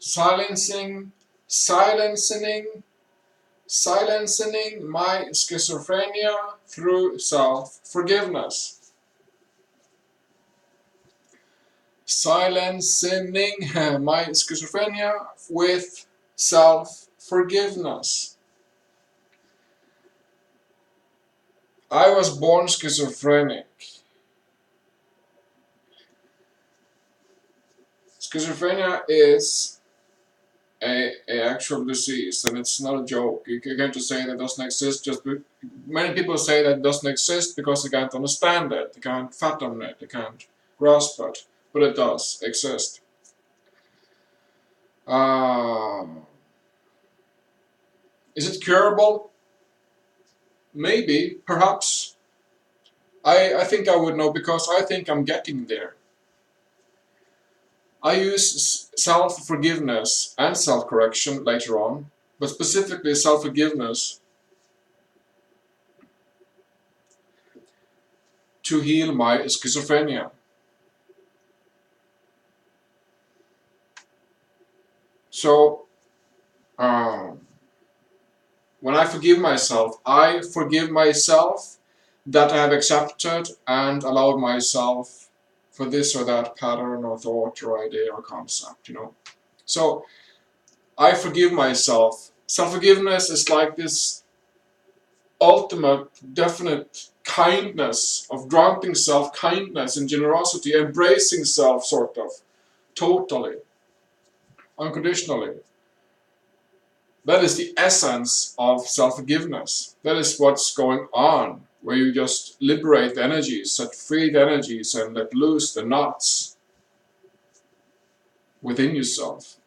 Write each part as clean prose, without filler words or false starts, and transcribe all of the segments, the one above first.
silencing my schizophrenia through self-forgiveness. Silencing my schizophrenia with self-forgiveness. I was born schizophrenic. Schizophrenia is a actual disease, and it's not a joke. You can't just say that it doesn't exist. Many people say that it doesn't exist because they can't understand it, they can't fathom it, they can't grasp it, but it does exist. Is it curable? Maybe, perhaps. I think I would know because I think I'm getting there. I use self-forgiveness and self-correction later on, but specifically self-forgiveness to heal my schizophrenia. So, when I forgive myself that I have accepted and allowed myself for this or that pattern or thought or idea or concept, So, I forgive myself. Self-forgiveness is like this ultimate, definite kindness of granting self kindness and generosity, embracing self, sort of, totally, unconditionally. That is the essence of self-forgiveness. That is what's going on, where you just liberate the energies, set free the energies, and let loose the knots within yourself.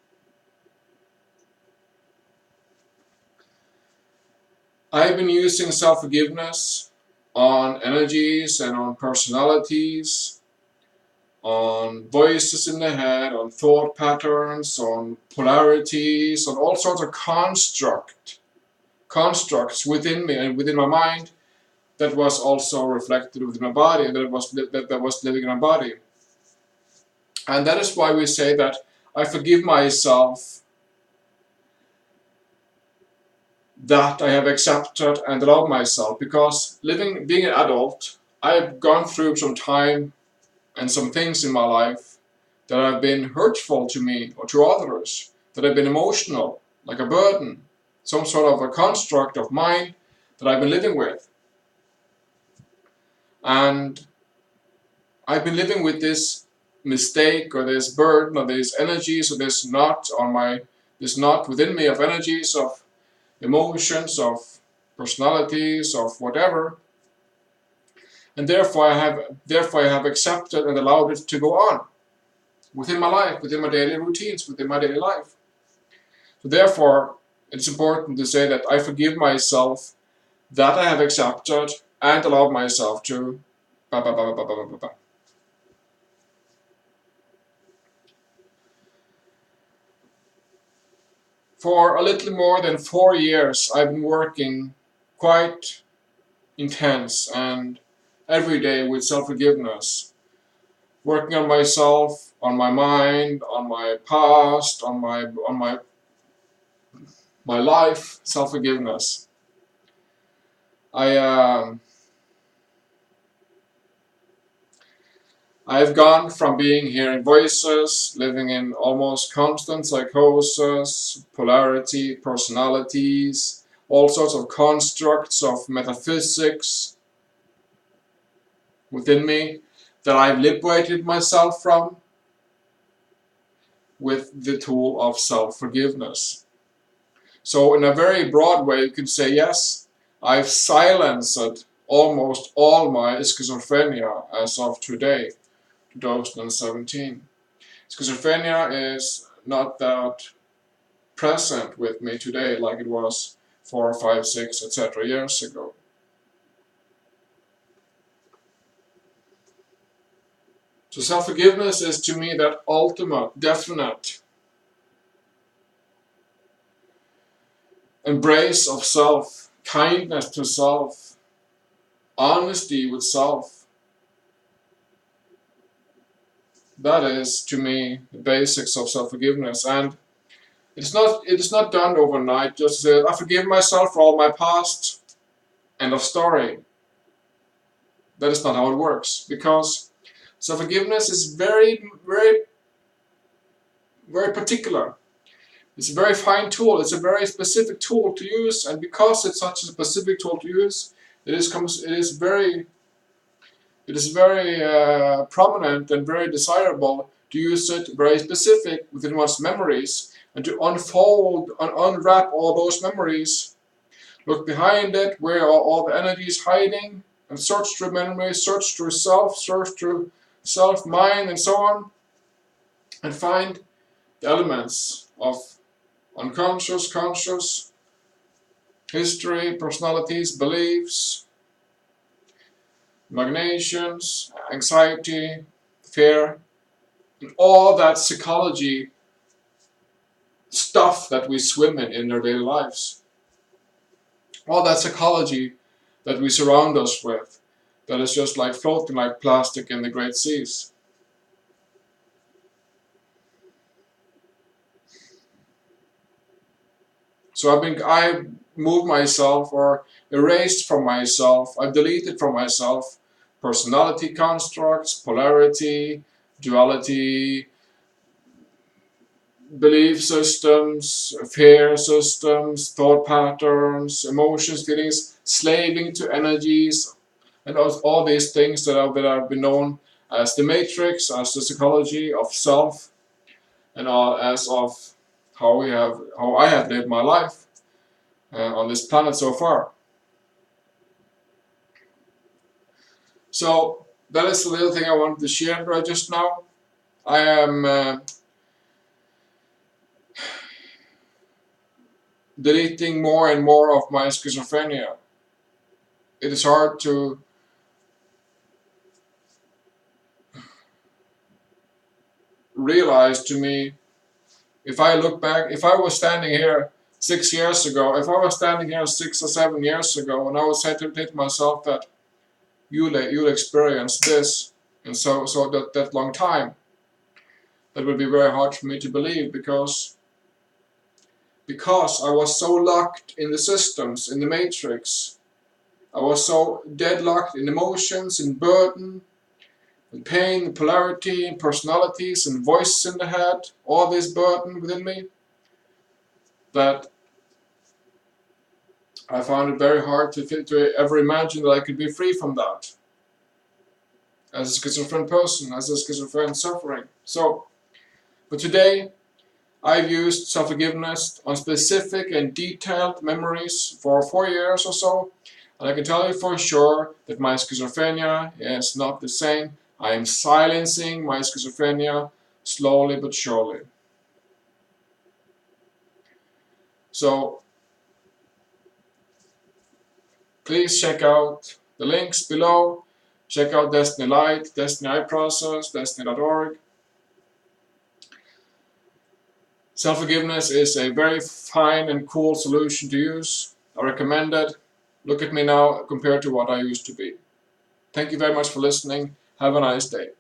I've been using self-forgiveness on energies and on personalities, on voices in the head, on thought patterns, on polarities, on all sorts of constructs within me and within my mind that was also reflected within my body, that was living in my body. And that is why we say that I forgive myself that I have accepted and allowed myself, because being an adult, I've gone through some time and some things in my life that have been hurtful to me or to others, that have been emotional, like a burden, some sort of a construct of mine that I've been living with. And I've been living with this mistake or this burden or these energies or this knot within me of energies, of emotions, of personalities, of whatever. And therefore I have accepted and allowed it to go on within my life, within my daily routines, within my daily life. So therefore, it's important to say that I forgive myself that I have accepted and allowed myself to For a little more than 4 years, I've been working quite intense and every day with self-forgiveness, working on myself, on my mind, on my past, on my life, self-forgiveness. I've gone from being hearing voices, living in almost constant psychosis, polarity, personalities, all sorts of constructs of metaphysics within me that I've liberated myself from with the tool of self-forgiveness. So in a very broad way, you could say, yes, I've silenced almost all my schizophrenia as of today, 2017. Schizophrenia is not that present with me today like it was 4, 5, 6, etc. years ago. So self-forgiveness is to me that ultimate, definite embrace of self, kindness to self, honesty with self. That is, to me, the basics of self-forgiveness. And It is not done overnight. Just to say, I forgive myself for all my past. End of story. That is not how it works, because self-forgiveness is very, very, very particular. It's a very fine tool. It's a very specific tool to use, and because it's such a specific tool to use, it is very prominent and very desirable to use it very specific within one's memories, and to unfold and unwrap all those memories. Look behind it, where are all the energies hiding, and search through memories, search through self, mind, and so on, and find the elements of unconscious, conscious, history, personalities, beliefs, imaginations, anxiety, fear, and all that psychology stuff that we swim in our daily lives. All that psychology that we surround us with, that is just like floating like plastic in the great seas. So I moved myself, or erased from myself, I've deleted from myself personality constructs, polarity, duality, belief systems, fear systems, thought patterns, emotions, feelings, slaving to energies, and all these things that have been known as the matrix, as the psychology of self, and as of how I have lived my life on this planet so far. So that is the little thing I wanted to share right just now. I am deleting more and more of my schizophrenia. It is hard to realize to me, if I look back, if I was standing here 6 years ago, if I was standing here 6 or 7 years ago, and I would say to myself that you'll experience this in so that long time, that would be very hard for me to believe, because I was so locked in the systems, in the matrix. I was so deadlocked in emotions, in burden, in pain, in polarity, in personalities, and voices in the head, all this burden within me, that I found it very hard to ever imagine that I could be free from that as a schizophrenic person, as a schizophrenic suffering. So, but today, I've used self-forgiveness on specific and detailed memories for 4 years or so, and I can tell you for sure that my schizophrenia is not the same. I am silencing my schizophrenia slowly but surely. So please check out the links below. Check out Destiny Light, Destiny Eye Process, Destiny.org. Self-forgiveness is a very fine and cool solution to use. I recommend it. Look at me now compared to what I used to be. Thank you very much for listening. Have a nice day.